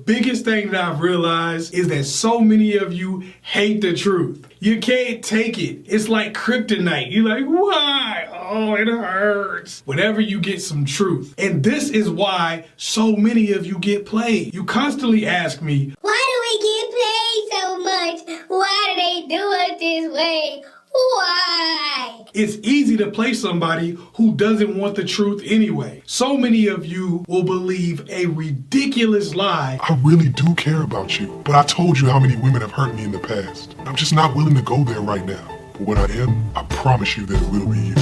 biggest thing that I've realized is that so many of you hate the truth. You can't take it. It's like kryptonite. You're like, why? Oh, it hurts. Whenever you get some truth. And this is why so many of you get played. You constantly ask me, why do we get played so much? Why do they do it this way? Why? It's easy to play somebody who doesn't want the truth anyway. So many of you will believe a ridiculous lie. I really do care about you, but I told you how many women have hurt me in the past. I'm just not willing to go there right now. But when I am, I promise you that it will be you.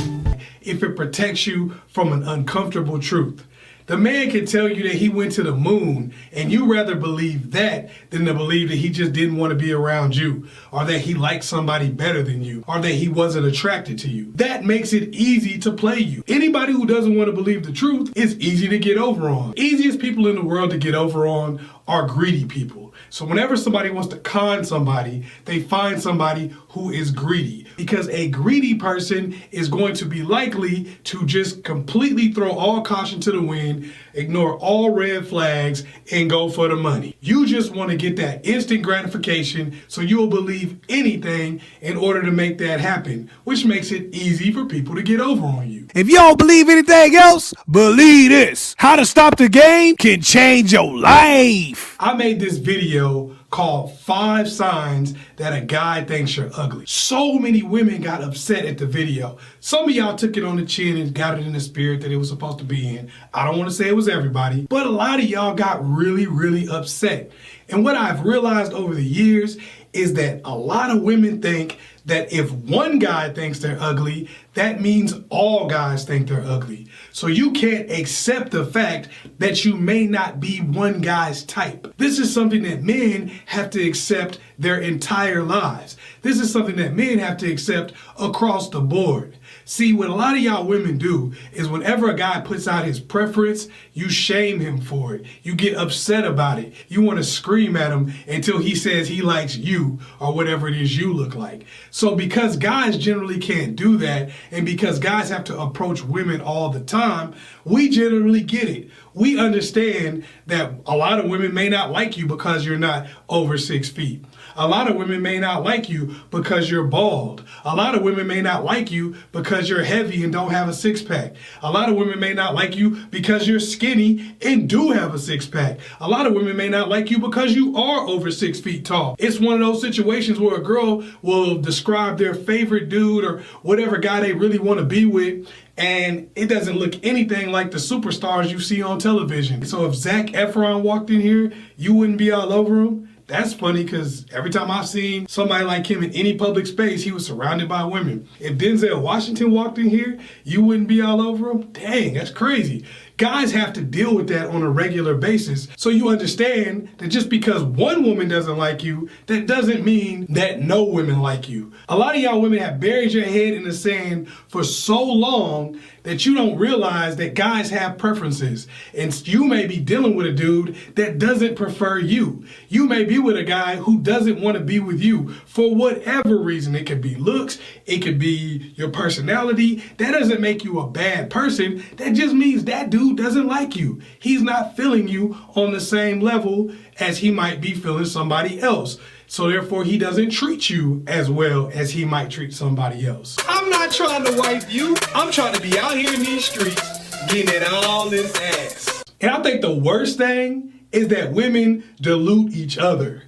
If it protects you from an uncomfortable truth. The man can tell you that he went to the moon, and you rather believe that than to believe that he just didn't want to be around you, or that he liked somebody better than you, or that he wasn't attracted to you. That makes it easy to play you. Anybody who doesn't want to believe the truth is easy to get over on. Easiest people in the world to get over on are greedy people. So whenever somebody wants to con somebody, they find somebody who is greedy. Because a greedy person is going to be likely to just completely throw all caution to the wind, ignore all red flags, and go for the money. You just want to get that instant gratification, so you'll believe anything in order to make that happen, which makes it easy for people to get over on you. If you don't believe anything else, believe this. How to Stop the Game can change your life. I made this video called 5 Signs That a Guy Thinks You're Ugly. So many women got upset at the video. Some of y'all took it on the chin and got it in the spirit that it was supposed to be in. I don't want to say it was everybody, but a lot of y'all got really, really upset. And what I've realized over the years is that a lot of women think that if one guy thinks they're ugly, that means all guys think they're ugly. So you can't accept the fact that you may not be one guy's type. This is something that men have to accept their entire lives. This is something that men have to accept across the board. See, what a lot of y'all women do is whenever a guy puts out his preference, you shame him for it. You get upset about it. You want to scream at him until he says he likes you or whatever it is you look like. So because guys generally can't do that, and because guys have to approach women all the time, we generally get it. We understand that a lot of women may not like you because you're not over 6 feet. A lot of women may not like you because you're bald. A lot of women may not like you because you're heavy and don't have a six-pack. A lot of women may not like you because you're skinny and do have a six-pack. A lot of women may not like you because you are over 6 feet tall. It's one of those situations where a girl will describe their favorite dude or whatever guy they really want to be with, and it doesn't look anything like the superstars you see on television. So if Zac Efron walked in here, you wouldn't be all over him? That's funny, because every time I've seen somebody like him in any public space, he was surrounded by women. If Denzel Washington walked in here, you wouldn't be all over him? Dang, that's crazy. Guys have to deal with that on a regular basis. So you understand that just because one woman doesn't like you, that doesn't mean that no women like you. A lot of y'all women have buried your head in the sand for so long that you don't realize that guys have preferences. And you may be dealing with a dude that doesn't prefer you. You may be with a guy who doesn't want to be with you for whatever reason. It could be looks, it could be your personality. That doesn't make you a bad person. That just means that dude doesn't like you. He's not feeling you on the same level as he might be feeling somebody else. So therefore, he doesn't treat you as well as he might treat somebody else. I'm not trying to wife you. I'm trying to be out here in these streets getting it all this ass. And I think the worst thing is that women dilute each other.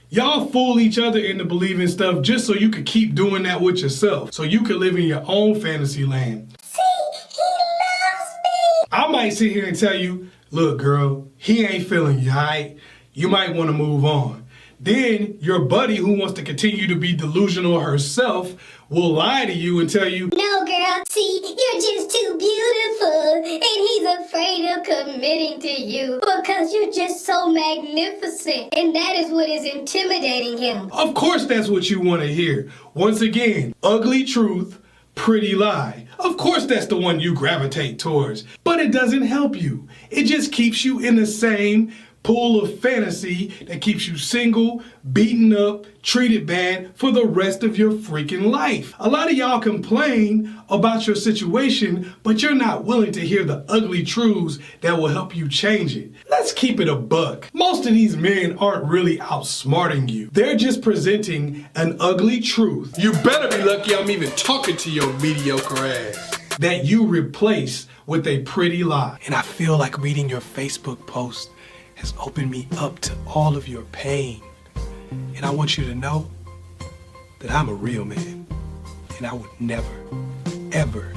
Y'all fool each other into believing stuff just so you could keep doing that with yourself. So you could live in your own fantasy land. See, he loves me. I might sit here and tell you, look, girl, he ain't feeling you, all right? You might want to move on. Then your buddy who wants to continue to be delusional herself will lie to you and tell you, no, girl, see, you're just too beautiful. And he's afraid of committing to you because you're just so magnificent. And that is what is intimidating him. Of course that's what you want to hear. Once again, ugly truth, pretty lie. Of course that's the one you gravitate towards. But it doesn't help you. It just keeps you in the same pool of fantasy that keeps you single, beaten up, treated bad for the rest of your freaking life. A lot of y'all complain about your situation, but you're not willing to hear the ugly truths that will help you change it. Let's keep it a buck. Most of these men aren't really outsmarting you. They're just presenting an ugly truth. You better be lucky I'm even talking to your mediocre ass. That you replace with a pretty lie. And I feel like reading your Facebook post has opened me up to all of your pain. And I want you to know that I'm a real man. And I would never, ever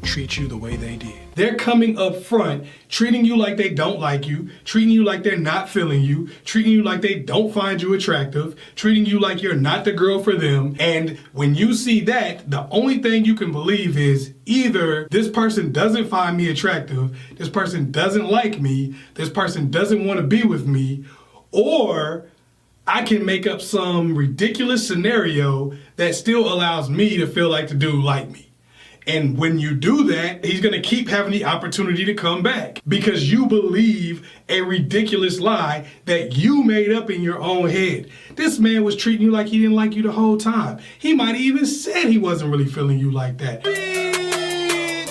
treat you the way they did. They're coming up front, treating you like they don't like you, treating you like they're not feeling you, treating you like they don't find you attractive, treating you like you're not the girl for them. And when you see that, the only thing you can believe is either this person doesn't find me attractive, this person doesn't like me, this person doesn't want to be with me, or I can make up some ridiculous scenario that still allows me to feel like the dude like me. And when you do that, he's gonna keep having the opportunity to come back because you believe a ridiculous lie that you made up in your own head. This man was treating you like he didn't like you the whole time. He might have even said he wasn't really feeling you like that. Bitch,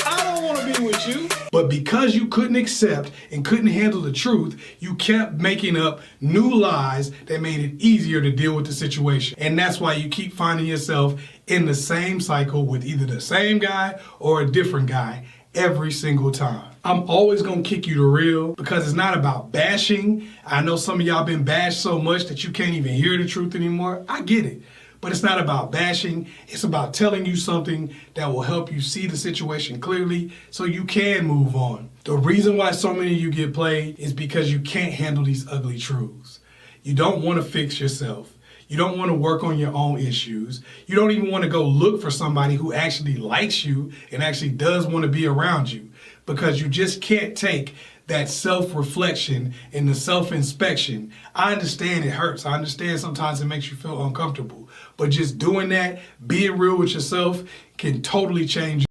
I don't wanna be with you. But because you couldn't accept and couldn't handle the truth, you kept making up new lies that made it easier to deal with the situation. And that's why you keep finding yourself in the same cycle with either the same guy or a different guy every single time. I'm always gonna kick you to real because it's not about bashing. I know some of y'all been bashed so much that you can't even hear the truth anymore. I get it. But it's not about bashing. It's about telling you something that will help you see the situation clearly so you can move on. The reason why so many of you get played is because you can't handle these ugly truths. You don't want to fix yourself. You don't want to work on your own issues. You don't even want to go look for somebody who actually likes you and actually does want to be around you because you just can't take that self-reflection and the self-inspection. I understand it hurts. I understand sometimes it makes you feel uncomfortable. But just doing that, being real with yourself can totally change